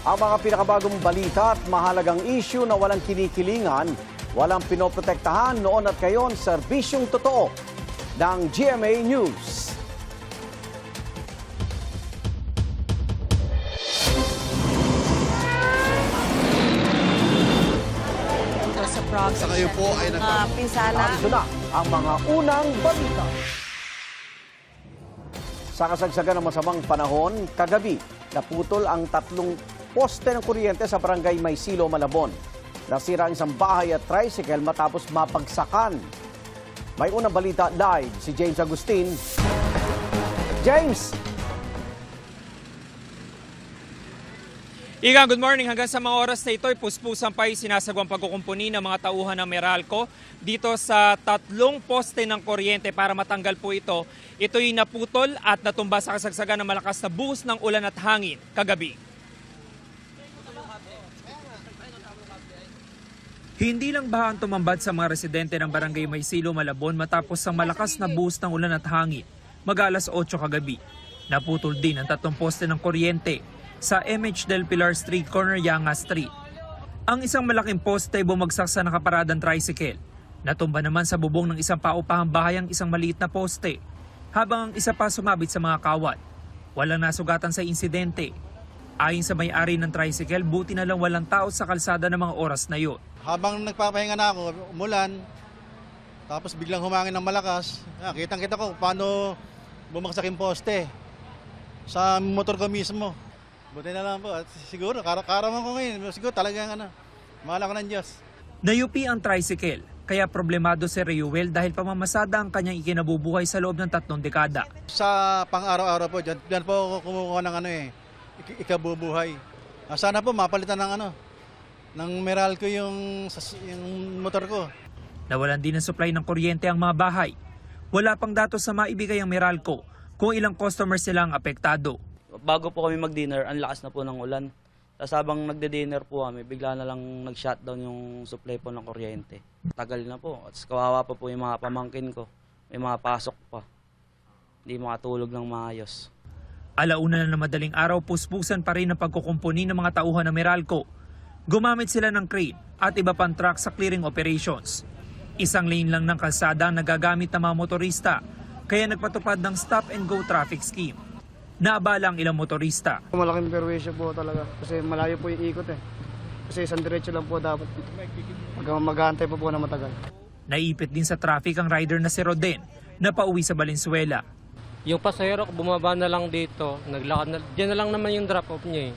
Ang mga pinakabagong balita at mahalagang issue na walang kinikilingan, walang pinoprotektahan noon at ngayon, serbisyong totoo ng GMA News. Sa ngayon po ay pinsala. Narito na ang mga unang balita. Sa kasagsagan ng masamang panahon, kagabi, naputol ang 3 poste ng kuryente sa barangay Maysilo, Malabon. Nasira ang isang bahay at tricycle matapos mapagsakan. May unang balita live si James Agustin. James! Igang, good morning. Hanggang sa mga oras na ito, puspusan pa sinasagawang pagkukumpuni ng mga tauhan ng Meralco dito sa 3 poste ng kuryente para matanggal po ito. Ito'y naputol at natumba sa kasagsagan ng malakas na buhos ng ulan at hangin kagabi. Hindi lang baha ang tumambad sa mga residente ng barangay Maysilo, Malabon matapos ang malakas na buhos ng ulan at hangin mag-alas 8 kagabi. Naputol din ang 3 poste ng kuryente sa MH Del Pilar Street, corner Yanga Street. Ang isang malaking poste ay bumagsak sa nakaparadang tricycle. Natumba naman sa bubong ng isang paupahang bahay ang isang maliit na poste, habang ang isa pa sumabit sa mga kawat. Walang nasugatan sa insidente. Ayon sa may-ari ng tricycle, buti na lang walang tao sa kalsada ng mga oras na yun. Habang nagpapahinga na ako, umulan, tapos biglang humangin ng malakas. Kitang-kita ko paano bumagsak yung poste sa motor ko mismo. Buti na lang po. At siguro, karaman ko ngayon. Siguro talagang mahal ako ng Diyos. Nayupi ang tricycle, kaya problemado si Reuel dahil pamamasada ang kanyang ikinabubuhay sa loob ng 3 dekada. Sa pang-araw-araw po, dyan po ako kumukuha ng ikabubuhay. Sana po mapalitan ng Meralco yung motor ko. Nawalan din ng supply ng kuryente ang mga bahay. Wala pang datos sa maibigay ang Meralco kung ilang customers sila ang apektado. Bago po kami mag-dinner, ang lakas na po ng ulan. Tapos habang nagde-dinner po kami, bigla na lang nag-shutdown yung supply po ng kuryente. Tagal na po. At kawawa pa po yung mga pamangkin ko. May mga pasok pa. Hindi makatulog ng maayos. Alauna na madaling araw, puspusan pa rin ang pagkukumpuni ng mga tauhan ng Meralco. Gumamit sila ng crane at iba pang truck sa clearing operations. Isang lane lang ng kalsada ang nagagamit ng mga motorista, kaya nagpatupad ng stop-and-go traffic scheme. Naabala ang ilang motorista. Malaking perwisyo po talaga kasi malayo po yung ikot Kasi isang diretso lang po dapat dito. Maghahantay po na matagal. Naipit din sa traffic ang rider na si Roden na pauwi sa Valenzuela. Yung pasahero bumaba na lang dito, naglakad na. Diyan na lang naman yung drop off niya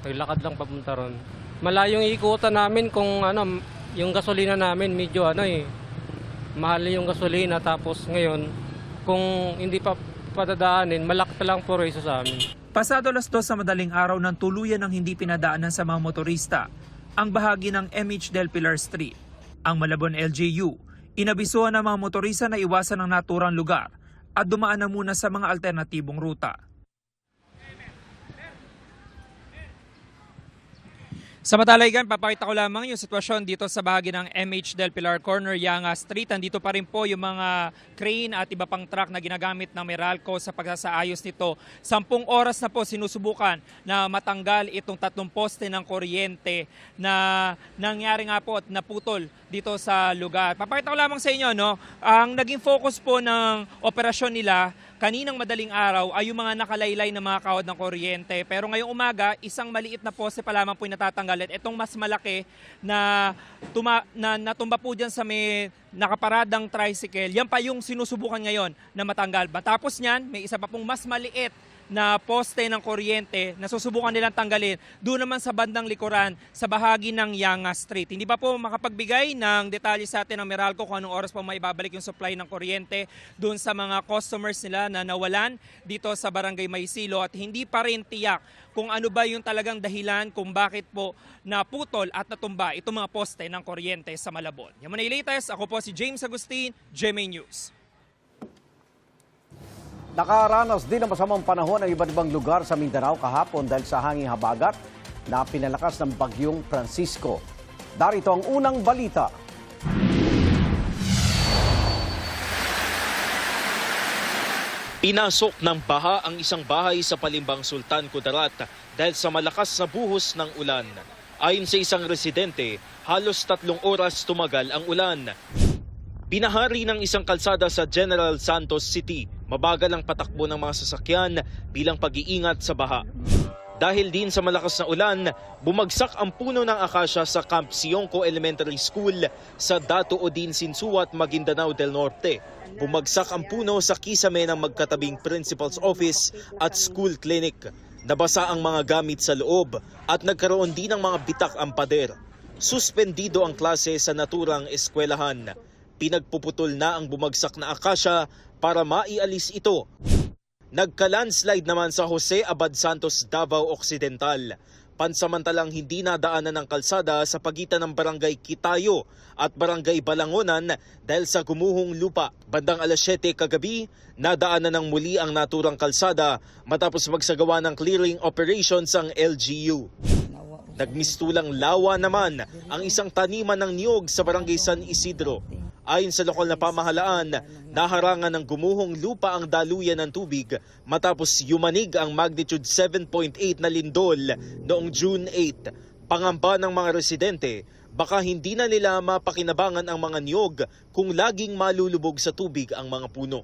Naglakad lang papunta ron. Malayong ikutan namin kung yung gasolina namin medyo mahal yung gasolina tapos ngayon kung hindi pa padadaanin, malaki pa lang po reso sa amin. Pasado alas 2 sa madaling araw ng tuluyan ng hindi pinadaanan sa mga motorista ang bahagi ng MH Del Pilar Street. Ang Malabon LGU, inabisuhan ng mga motorista na iwasan ang naturang lugar at dumaan na muna sa mga alternatibong ruta. Sa Matalaygan, papakita ko lamang yung sitwasyon dito sa bahagi ng MH Del Pilar Corner, Yanga Street. Andito pa rin po yung mga crane at iba pang truck na ginagamit ng Meralco sa pagsasaayos nito. 10 oras na po sinusubukan na matanggal itong 3 poste ng kuryente na nangyari nga po at naputol dito sa lugar. Papakita ko lamang sa inyo, ang naging focus po ng operasyon nila kaninang madaling araw ay yung mga nakalaylay na mga kawad ng kuryente. Pero ngayong umaga, isang maliit na poste pa lamang po yung natatanggal. At itong mas malaki na natumba po dyan sa may nakaparadang tricycle, yan pa yung sinusubukan ngayon na matanggal. Matapos niyan, may isa pa pong mas maliit na poste ng kuryente na susubukan nilang tanggalin doon naman sa bandang likuran sa bahagi ng Yanga Street. Hindi pa po makapagbigay ng detalye sa atin ng Meralco kung anong oras pa maibabalik yung supply ng kuryente doon sa mga customers nila na nawalan dito sa barangay Maysilo at hindi pa rin tiyak kung ano ba yung talagang dahilan kung bakit po naputol at natumba itong mga poste ng kuryente sa Malabon. Yan muna yung latest. Ako po si James Agustin, GMA News. Nakaranas din ng masamang panahon ang iba't ibang lugar sa Mindanao kahapon dahil sa hanging habagat na pinalakas ng Bagyong Francisco. Darito ang unang balita. Pinasok ng baha ang isang bahay sa Palimbang Sultan Kudarat dahil sa malakas na buhos ng ulan. Ayon sa isang residente, halos 3 oras tumagal ang ulan. Binahari ng isang kalsada sa General Santos City. Mabagal ang patakbo ng mga sasakyan bilang pag-iingat sa baha. Dahil din sa malakas na ulan, bumagsak ang puno ng akasya sa Camp Sionco Elementary School sa Dato Odin Sinsuat, Maguindanao del Norte. Bumagsak ang puno sa kisame ng magkatabing principal's office at school clinic. Nabasa ang mga gamit sa loob at nagkaroon din ng mga bitak ang pader. Suspendido ang klase sa naturang eskwelahan. Pinagpuputol na ang bumagsak na akasya para maialis ito. Nagka-landslide naman sa Jose Abad Santos, Davao Occidental. Pansamantalang hindi nadaanan ng kalsada sa pagitan ng Barangay Kitayo at Barangay Balangonan dahil sa gumuhong lupa. Bandang alas 7 kagabi, nadaanan ng muli ang naturang kalsada matapos magsagawa ng clearing operations ang LGU. Nagmistulang lawa naman ang isang taniman ng niyog sa Barangay San Isidro. Ayon sa lokal na pamahalaan, naharangan ng gumuhong lupa ang daluyan ng tubig matapos yumanig ang magnitude 7.8 na lindol noong June 8. Pangamba ng mga residente, baka hindi na nila mapakinabangan ang mga niyog kung laging malulubog sa tubig ang mga puno.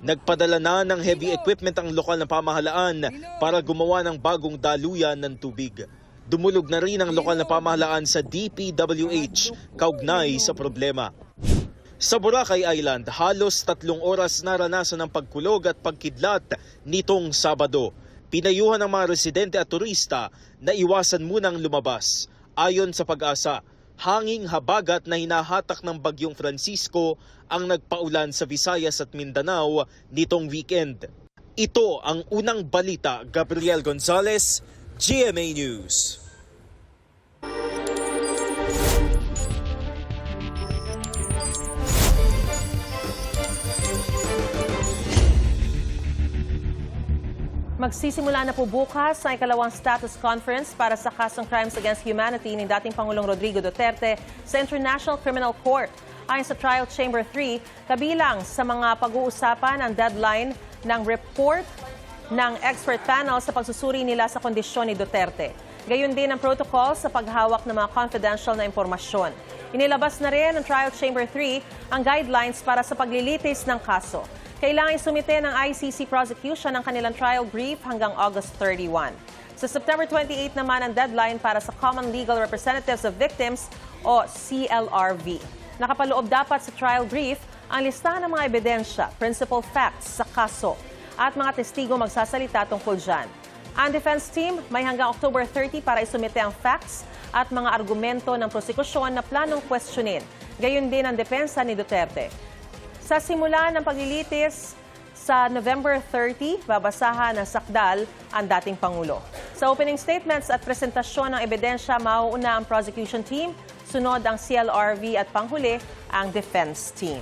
Nagpadala na ng heavy equipment ang lokal na pamahalaan para gumawa ng bagong daluyan ng tubig. Dumulog na rin ang lokal na pamahalaan sa DPWH kaugnay sa problema. Sa Boracay Island, halos 3 oras naranasan ng pagkulog at pagkidlat nitong Sabado. Pinayuhan ng mga residente at turista na iwasan munang lumabas. Ayon sa Pag-asa, hanging habagat na hinahatak ng Bagyong Francisco ang nagpaulan sa Visayas at Mindanao nitong weekend. Ito ang unang balita. Gabriel Gonzalez, GMA News. Magsisimula na po bukas ang ikalawang status conference para sa kasong crimes against humanity ni dating Pangulong Rodrigo Duterte sa International Criminal Court. Ayon sa Trial Chamber 3, kabilang sa mga pag-uusapan ang deadline ng report ng expert panel sa pagsusuri nila sa kondisyon ni Duterte. Gayon din ang protocol sa paghawak ng mga confidential na impormasyon. Inilabas na rin ng Trial Chamber 3 ang guidelines para sa paglilitis ng kaso. Kailangan isumite ng ICC prosecution ang kanilang trial brief hanggang August 31. Sa September 28 naman ang deadline para sa Common Legal Representatives of Victims o CLRV. Nakapaloob dapat sa trial brief ang listahan ng mga ebidensya, principal facts sa kaso at mga testigo magsasalita tungkol dyan. Ang defense team may hanggang October 30 para isumite ang facts at mga argumento ng prosekusyon na planong questionin. Gayon din ang depensa ni Duterte. Sa simula ng paglilitis sa November 30, babasahan ng sakdal ang dating Pangulo. Sa opening statements at presentasyon ng ebidensya, mauuna ang prosecution team, sunod ang CLRV at panghuli ang defense team.